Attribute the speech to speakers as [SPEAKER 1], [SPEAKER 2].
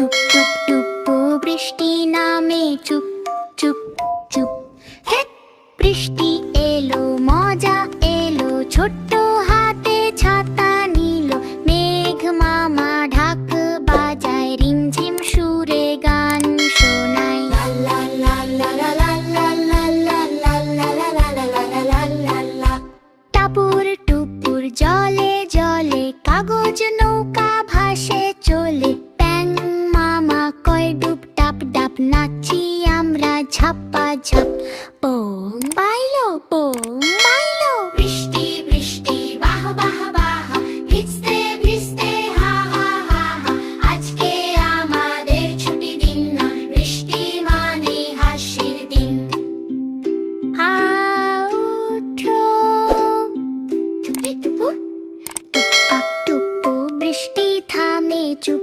[SPEAKER 1] টুপ টুপ টুপু বৃষ্টি নামে চুপ চুপ চুপ। হে বৃষ্টি এলো, মজা এলো, ছোট্ট হাতে ছাতা নিল। মেঘ মামা ঢাক বাজায়, রিমঝিম সুরে গান শোনায়। লা লা লা লা লা লা লা লা লা লা লা লা লা লা লা লা লা লা। টাপুর টুপুর জলে জলে, কাগজ নৌকা ভাসে চলে। ব্যাং মামা কয় ডুব ডাব ডাব, নাচি আমরা ঝাপ্পা ঝাপ। বোম বাইলো, বোম বাইলো, বৃষ্টি বৃষ্টি বাহ বাহ বাহ, ভিজতে ভিজতে হা হা হা হা। আজকে আমাদের ছুটি দিন না, বৃষ্টি মানে হাসির দিন। আউঠো টুপি টুপু, টুপা টুপু বৃষ্টি থামে চুপ